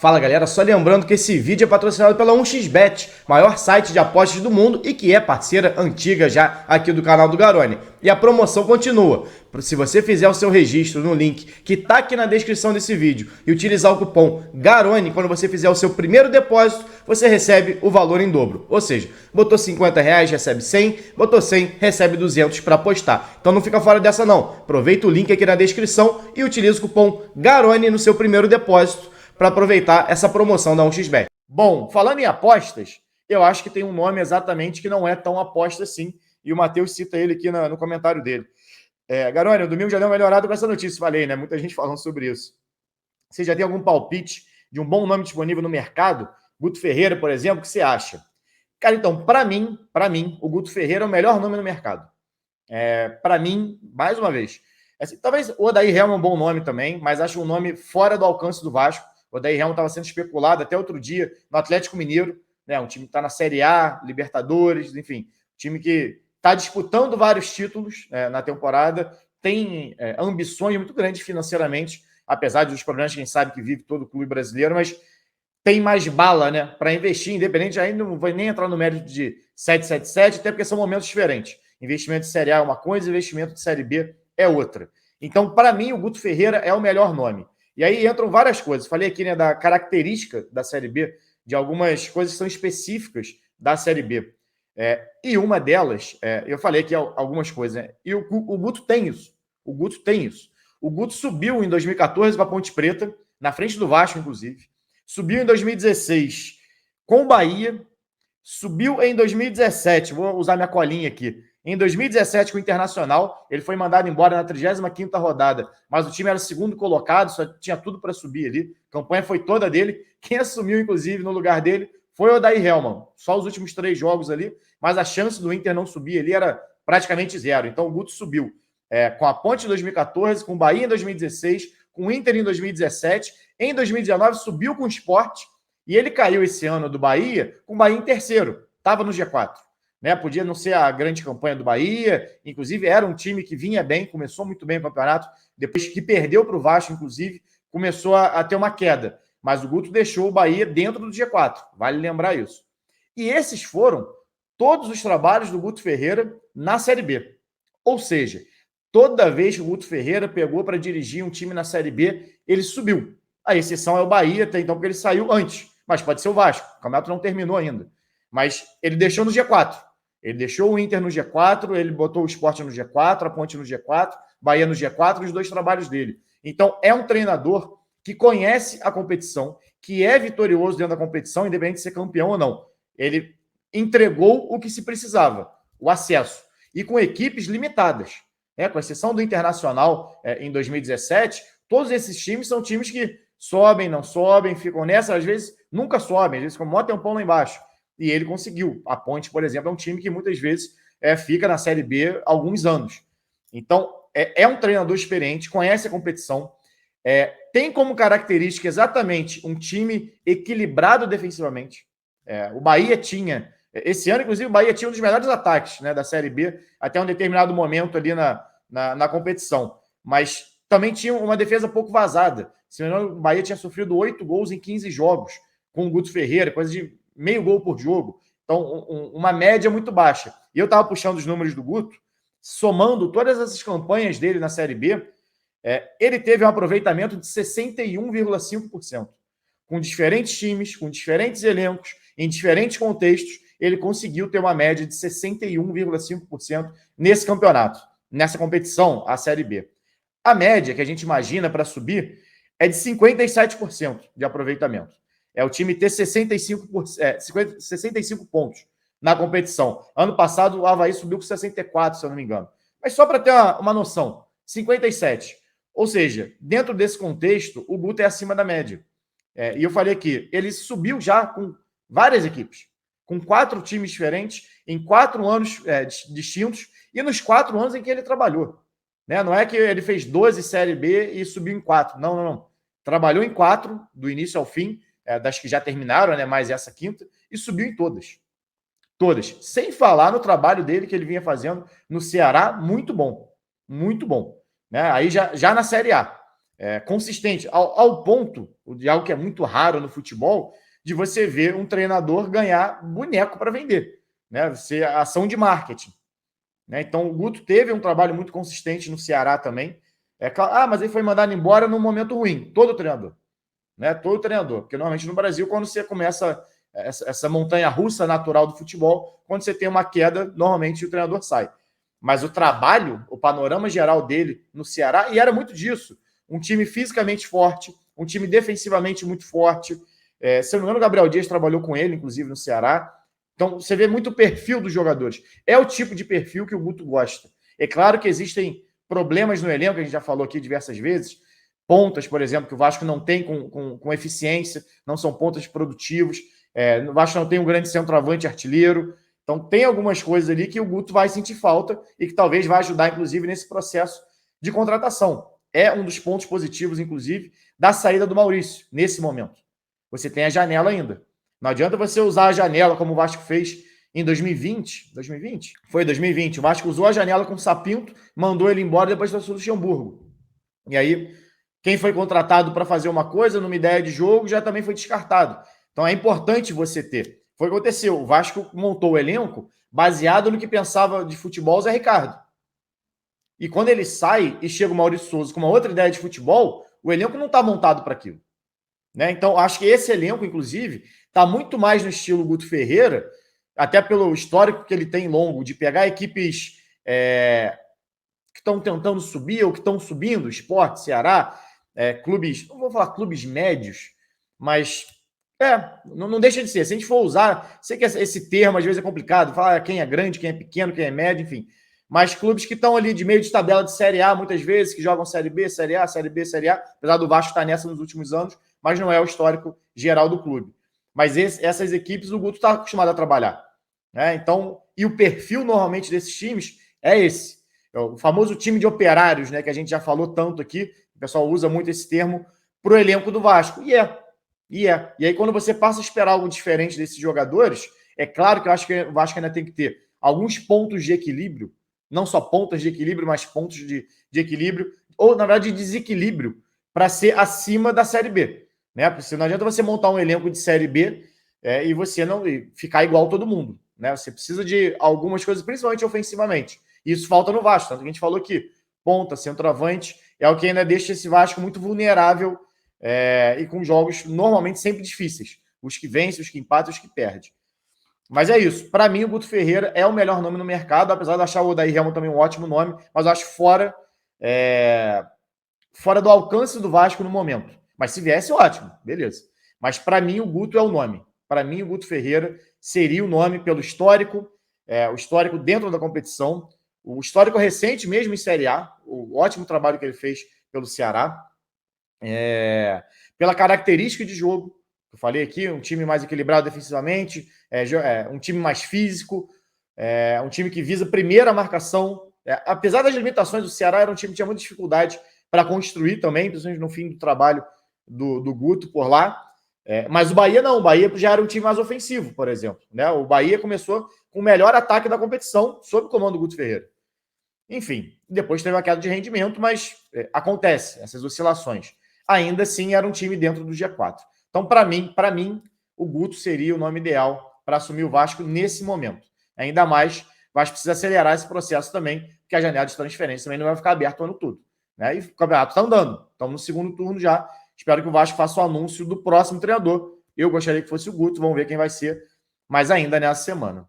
Fala galera, só lembrando que esse vídeo é patrocinado pela 1xBet, maior site de apostas do mundo e que é parceira antiga já aqui do canal do Garone. E a promoção continua. Se você fizer o seu registro no link que está aqui na descrição desse vídeo e utilizar o cupom GARONE, quando você fizer o seu primeiro depósito, você recebe o valor em dobro. Ou seja, botou R$50, recebe 100, botou 100, recebe 200 para apostar. Então não fica fora dessa não. Aproveita o link aqui na descrição e utiliza o cupom GARONE no seu primeiro depósito para aproveitar essa promoção da 1xBet. Bom, falando em apostas, eu acho que tem um nome exatamente que não é tão aposta assim, e o Matheus cita ele aqui no comentário dele. Garone, o domingo já deu uma melhorada com essa notícia, falei, né? Muita gente falando sobre isso. Você já tem algum palpite de um bom nome disponível no mercado? Guto Ferreira, por exemplo, o que você acha? Cara, então, para mim, o Guto Ferreira é o melhor nome no mercado. Para mim, mais uma vez, assim, talvez o Odair Helma é um bom nome também, mas acho um nome fora do alcance do Vasco. O Odair Helma estava sendo especulado até outro dia no Atlético Mineiro, né? Um time que está na Série A, Libertadores, enfim, time que está disputando vários títulos na temporada, tem ambições muito grandes financeiramente, apesar dos problemas que a gente sabe que vive todo o clube brasileiro, mas tem mais bala, né, para investir, independente, aí não vai nem entrar no mérito de 777, até porque são momentos diferentes. Investimento de Série A é uma coisa, investimento de Série B é outra. Então, para mim, o Guto Ferreira é o melhor nome. E aí entram várias coisas. Falei aqui, né, da característica da Série B, de algumas coisas que são específicas da Série B. E uma delas, eu falei aqui algumas coisas, né? E o Guto tem isso. O Guto tem isso. O Guto subiu em 2014 com a Ponte Preta, na frente do Vasco, inclusive. Subiu em 2016 com o Bahia. Subiu em 2017, vou usar minha colinha aqui. Em 2017, com o Internacional, ele foi mandado embora na 35ª rodada, mas o time era o segundo colocado, só tinha tudo para subir ali. A campanha foi toda dele. Quem assumiu, inclusive, no lugar dele foi o Odair Helma. Só os últimos 3 jogos ali, mas a chance do Inter não subir ali era praticamente zero. Então o Guto subiu com a Ponte em 2014, com o Bahia em 2016, com o Inter em 2017. Em 2019, subiu com o Sport e ele caiu esse ano do Bahia com o Bahia em terceiro. Estava no G4. Né? Podia não ser a grande campanha do Bahia, inclusive era um time que vinha bem, começou muito bem o campeonato, depois que perdeu para o Vasco, inclusive, começou a ter uma queda. Mas o Guto deixou o Bahia dentro do G4, vale lembrar isso. E esses foram todos os trabalhos do Guto Ferreira na Série B. Ou seja, toda vez que o Guto Ferreira pegou para dirigir um time na Série B, ele subiu. A exceção é o Bahia, até então, porque ele saiu antes. Mas pode ser o Vasco, o campeonato não terminou ainda. Mas ele deixou no G4. Ele deixou o Inter no G4, ele botou o Sport no G4, a Ponte no G4, Bahia no G4, os 2 trabalhos dele. Então, é um treinador que conhece a competição, que é vitorioso dentro da competição, independente de ser campeão ou não. Ele entregou o que se precisava, o acesso. E com equipes limitadas. Com exceção do Internacional em 2017, todos esses times são times que sobem, não sobem, ficam nessa, às vezes nunca sobem, às vezes ficam mó tempão lá embaixo. E ele conseguiu. A Ponte, por exemplo, é um time que muitas vezes fica na Série B há alguns anos. Então, é um treinador experiente, conhece a competição, tem como característica exatamente um time equilibrado defensivamente. O Bahia tinha... Esse ano, inclusive, o Bahia tinha um dos melhores ataques, né, da Série B até um determinado momento ali na competição. Mas também tinha uma defesa pouco vazada. Se não me engano, o Bahia tinha sofrido 8 gols em 15 jogos com o Guto Ferreira, coisa de meio gol por jogo. Então, uma média muito baixa. E eu estava puxando os números do Guto, somando todas essas campanhas dele na Série B, ele teve um aproveitamento de 61,5%. Com diferentes times, com diferentes elencos, em diferentes contextos, ele conseguiu ter uma média de 61,5% nesse campeonato, nessa competição, a Série B. A média que a gente imagina para subir é de 57% de aproveitamento. O time ter 65 pontos na competição. Ano passado, o Avaí subiu com 64, se eu não me engano. Mas só para ter uma noção, 57. Ou seja, dentro desse contexto, o Guto é acima da média. E eu falei aqui, ele subiu já com várias equipes, com 4 times diferentes, em 4 anos distintos, e nos 4 anos em que ele trabalhou. Né? Não é que ele fez 12 Série B e subiu em 4. Não. Trabalhou em 4, do início ao fim, das que já terminaram, né, mais essa quinta, e subiu em todas. Todas. Sem falar no trabalho dele que ele vinha fazendo no Ceará, muito bom. Muito bom. Né? Aí já na Série A. consistente, ao ponto de algo que é muito raro no futebol, de você ver um treinador ganhar boneco para vender, né? Ser ação de marketing. Né? Então, o Guto teve um trabalho muito consistente no Ceará também. Mas ele foi mandado embora num momento ruim. Todo treinador. Né? Todo treinador. Porque normalmente no Brasil, quando você começa essa montanha-russa natural do futebol, quando você tem uma queda, normalmente o treinador sai. Mas o trabalho, o panorama geral dele no Ceará, e era muito disso. Um time fisicamente forte, um time defensivamente muito forte. Se eu não me engano, o Gabriel Dias trabalhou com ele, inclusive, no Ceará. Então, você vê muito o perfil dos jogadores. É o tipo de perfil que o Guto gosta. É claro que existem problemas no elenco, que a gente já falou aqui diversas vezes. Pontas, por exemplo, que o Vasco não tem com eficiência, não são pontas produtivos. O Vasco não tem um grande centroavante artilheiro. Então, tem algumas coisas ali que o Guto vai sentir falta e que talvez vai ajudar, inclusive, nesse processo de contratação. É um dos pontos positivos, inclusive, da saída do Maurício, nesse momento. Você tem a janela ainda. Não adianta você usar a janela como o Vasco fez em 2020. 2020? Foi 2020. O Vasco usou a janela com o Sapinto, mandou ele embora e depois trouxe o Luxemburgo. E aí, quem foi contratado para fazer uma coisa, numa ideia de jogo, já também foi descartado. Então é importante você ter. Foi o que aconteceu. O Vasco montou o elenco baseado no que pensava de futebol o Zé Ricardo. E quando ele sai e chega o Maurício Souza com uma outra ideia de futebol, o elenco não está montado para aquilo. Né? Então, acho que esse elenco, inclusive, está muito mais no estilo Guto Ferreira, até pelo histórico que ele tem longo, de pegar equipes que estão tentando subir ou que estão subindo, Sport, Ceará, clubes, não vou falar clubes médios, mas não deixa de ser. Se a gente for usar, sei que esse termo às vezes é complicado, falar quem é grande, quem é pequeno, quem é médio, enfim. Mas clubes que estão ali de meio de tabela de Série A, muitas vezes, que jogam Série B, Série A, Série B, Série A, apesar do Vasco estar nessa nos últimos anos, mas não é o histórico geral do clube. Mas essas equipes o Guto está acostumado a trabalhar. Né? Então, e o perfil normalmente desses times é esse. É o famoso time de operários, né, que a gente já falou tanto aqui, o pessoal usa muito esse termo para o elenco do Vasco. E aí, quando você passa a esperar algo diferente desses jogadores, é claro que eu acho que o Vasco ainda tem que ter alguns pontos de equilíbrio, não só pontas de equilíbrio, mas pontos de equilíbrio, ou, na verdade, de desequilíbrio, para ser acima da Série B. Né? Porque não adianta você montar um elenco de Série B e você não ficar igual todo mundo. Né? Você precisa de algumas coisas, principalmente ofensivamente. Isso falta no Vasco, tanto que a gente falou aqui. Ponta, centroavante, é o que ainda deixa esse Vasco muito vulnerável e com jogos normalmente sempre difíceis. Os que vencem, os que empatam, os que perdem. Mas é isso. Para mim, o Guto Ferreira é o melhor nome no mercado, apesar de achar o Odair Helman também um ótimo nome, mas eu acho fora do alcance do Vasco no momento. Mas se viesse, ótimo, beleza. Mas para mim, o Guto é o nome. Para mim, o Guto Ferreira seria o nome pelo histórico, o histórico dentro da competição, o histórico recente mesmo em Série A, o ótimo trabalho que ele fez pelo Ceará, pela característica de jogo, eu falei aqui, um time mais equilibrado defensivamente, um time mais físico, um time que visa primeiro a marcação. Apesar das limitações, o Ceará era um time que tinha muita dificuldade para construir também, principalmente no fim do trabalho do Guto por lá. Mas o Bahia não, o Bahia já era um time mais ofensivo, por exemplo. Né? O Bahia começou com o melhor ataque da competição, sob o comando do Guto Ferreira. Enfim, depois teve uma queda de rendimento, mas acontece, essas oscilações. Ainda assim, era um time dentro do G4. Então, para mim, o Guto seria o nome ideal para assumir o Vasco nesse momento. Ainda mais, o Vasco precisa acelerar esse processo também, porque a janela de transferência também não vai ficar aberta o ano todo. Né? E o campeonato está andando. Estamos no segundo turno já. Espero que o Vasco faça o anúncio do próximo treinador. Eu gostaria que fosse o Guto, vamos ver quem vai ser, mas ainda nessa semana.